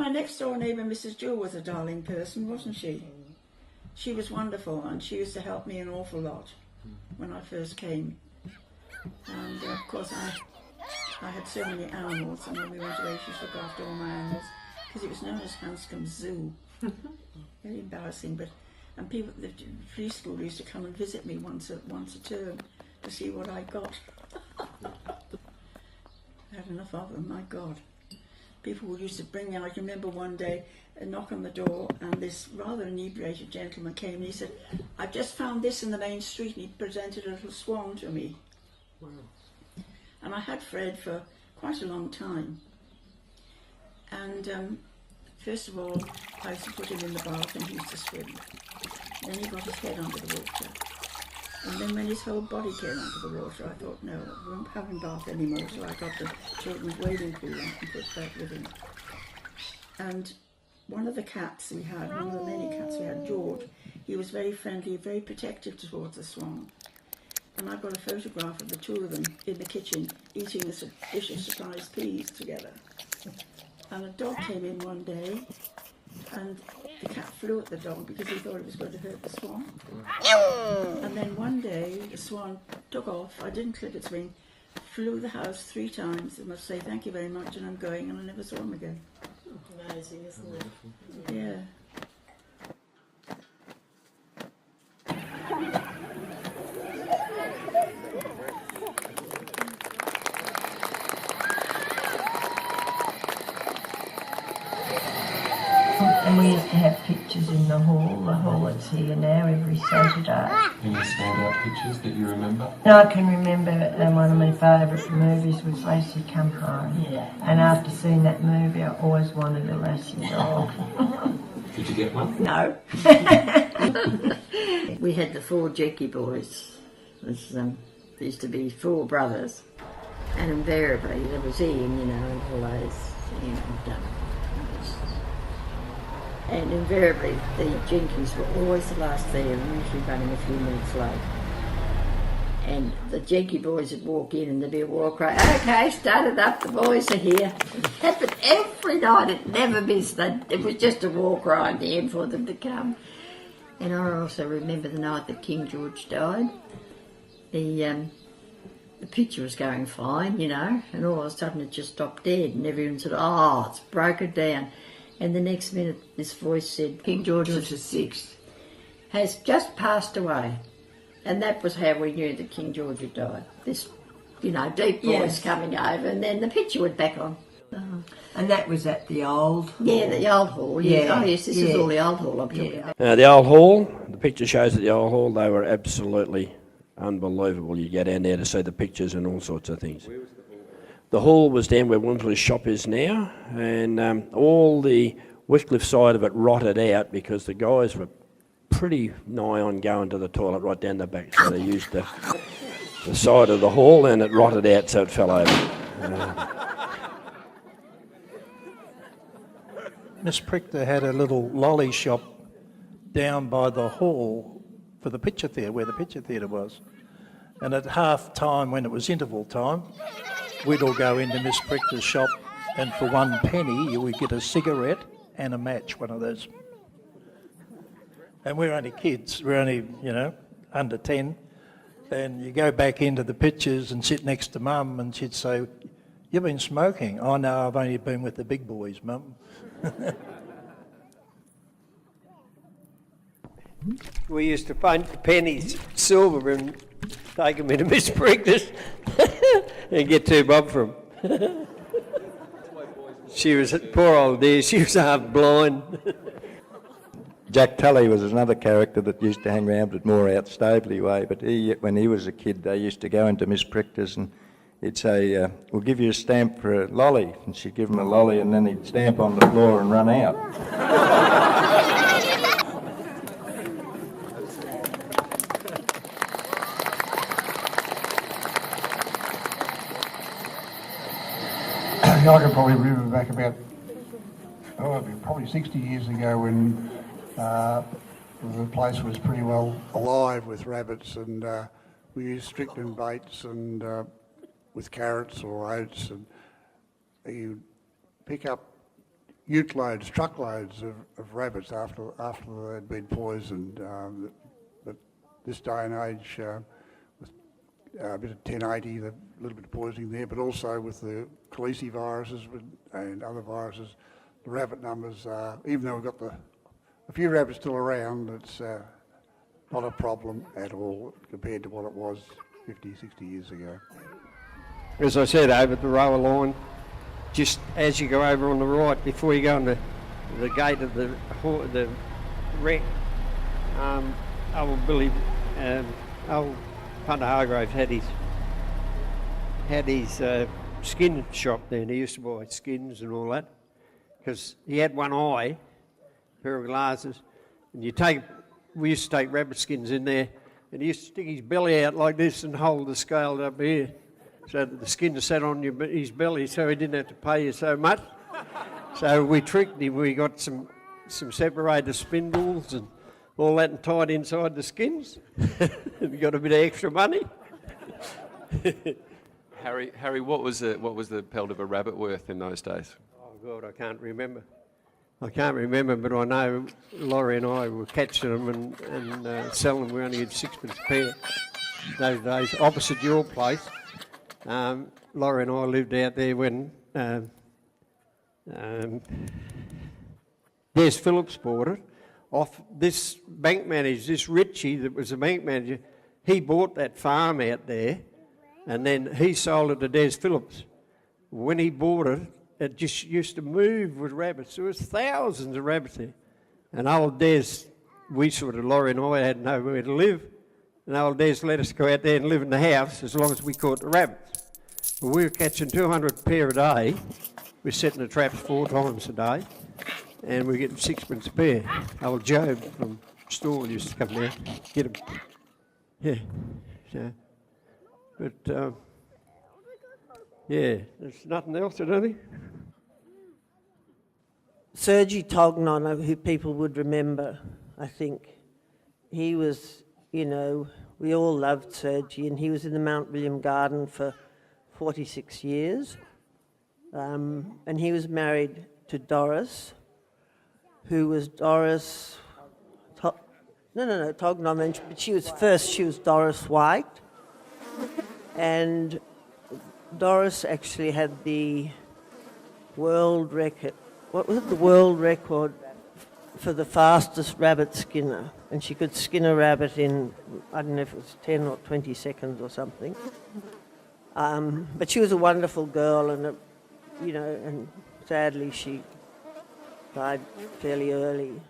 my next door neighbour, Mrs. Jewell, was a darling person, wasn't she? She was wonderful, and she used to help me an awful lot when I first came. And of course I had so many animals, and when we went away she took after all my animals, because it was known as Hanscombe Zoo. Very embarrassing, and people at the preschool used to come and visit me once a term to see what I got. I had enough of them, my God. People used to bring me, I can remember one day, a knock on the door, and this rather inebriated gentleman came and he said, "I've just found this in the main street," and he presented a little swan to me. Wow. And I had Fred for quite a long time. And first of all, I used to put him in the bath and he used to swim. Then he got his head under the water. And then when his whole body came under the water, I thought, no, we won't have him bath anymore. So I got the children's wading pool and put that with him. And one of the cats we had, one of the many cats we had, George, he was very friendly, very protective towards the swan. And I've got a photograph of the two of them in the kitchen eating a dish of surprise peas together. And a dog came in one day, and the cat flew at the dog because he thought it was going to hurt the swan. And then one day the swan took off, I didn't clip its wing, flew the house 3 times and must say thank you very much and I'm going, and I never saw him again. Amazing, isn't it? Yeah. And we used to have pictures in the hall that's here now every Saturday. Any standout pictures that you remember? And I can remember one of my favourite movies was Lassie Come Home. Yeah. And after seeing that movie, I always wanted a Lassie doll. Did you get one? No. We had the 4 Jecky boys. There used to be 4 brothers. And invariably there was Ian, and all those, and invariably the Jenkins were always the last there and usually running a few minutes late. And the Jenky boys would walk in and there'd be a war cry, "Okay, start it up, the boys are here." It happened every night, it never missed. It was just a war cry at the end for them to come. And I also remember the night that King George died. The picture was going fine, and all of a sudden it just stopped dead and everyone said, "Oh, it's broken down." And the next minute this voice said, "King George VI has just passed away." And that was how we knew that King George had died. This, deep voice coming over, and then the picture went back on. And that was at the old hall. Yeah, the old hall. Yeah. Oh yes, this is all the old hall I'm talking about. The old hall, the picture shows at the old hall, they were absolutely unbelievable. You get down there to see the pictures and all sorts of things. Where was the hall? The hall was down where Winsler's shop is now, and all the Wycliffe side of it rotted out because the guys were pretty nigh on going to the toilet right down the back, so they used the side of the hall and it rotted out so it fell over. Miss Prichter had a little lolly shop down by the hall for the picture theatre, where the picture theatre was. And at half time, when it was interval time, we'd all go into Miss Prichter's shop, and for 1 penny you would get a cigarette and a match, one of those. And we're only kids, we're only, under 10. And you go back into the pictures and sit next to Mum and she'd say, "You've been smoking." "Oh no, I've only been with the big boys, Mum." We used to punch pennies silver and take them into Miss Prichter's and get 2 bob from them. She was, poor old dear, she was half blind. Jack Tully was another character that used to hang around, but more out Staveley way. But when he was a kid, they used to go into Miss Prichter's and he'd say, "We'll give you a stamp for a lolly." And she'd give him a lolly and then he'd stamp on the floor and run out. I can probably remember back about, probably 60 years ago when the place was pretty well alive with rabbits, and we used Strickland baits and with carrots or oats, and you pick up ute loads, truckloads of rabbits after they'd been poisoned. But this day and age, with a bit of 1080, a little bit of poisoning there, but also with the Khaleesi viruses and other viruses, the rabbit numbers, even though we've got a few rabbits still around, it's not a problem at all compared to what it was 50, 60 years ago. As I said, over the rower line, just as you go over on the right, before you go on the gate of the wreck, old Billy, old Punter Hargrave had his skin shop there, and he used to buy skins and all that, because he had one eye, a pair of glasses, and we used to take rabbit skins in there, and he used to stick his belly out like this and hold the scale up here, so that the skin sat on his belly, so he didn't have to pay you so much. So we tricked him. We got some separator spindles and all that, and tied inside the skins. We got a bit of extra money. Harry, what was the pelt of a rabbit worth in those days? Oh God, I can't remember. But I know Laurie and I were catching them and selling them. We only had 6pence a pair those days. Opposite your place, Laurie and I lived out there when Des Phillips bought it off this bank manager, this Richie that was the bank manager. He bought that farm out there, and then he sold it to Des Phillips. When he bought it, it just used to move with rabbits. There was thousands of rabbits there. And old Des, Laurie and I had nowhere to live. And old Des let us go out there and live in the house as long as we caught the rabbits. But we were catching 200 pair a day. We're setting the traps 4 times a day. And we're getting 6pence a pair. Old Job from Stawell used to come there, get them. Yeah. So, but, yeah, there's nothing else, I don't think. Sergi Tognon, who people would remember, I think. He was, we all loved Sergi, and he was in the Mount William Garden for 46 years. And he was married to Doris, who was Doris... Tognon, but she was Doris White. And Doris actually had the world record. What was it? The world record for the fastest rabbit skinner, and she could skin a rabbit in, I don't know if it was 10 or 20 seconds or something. But she was a wonderful girl, and and sadly she died fairly early.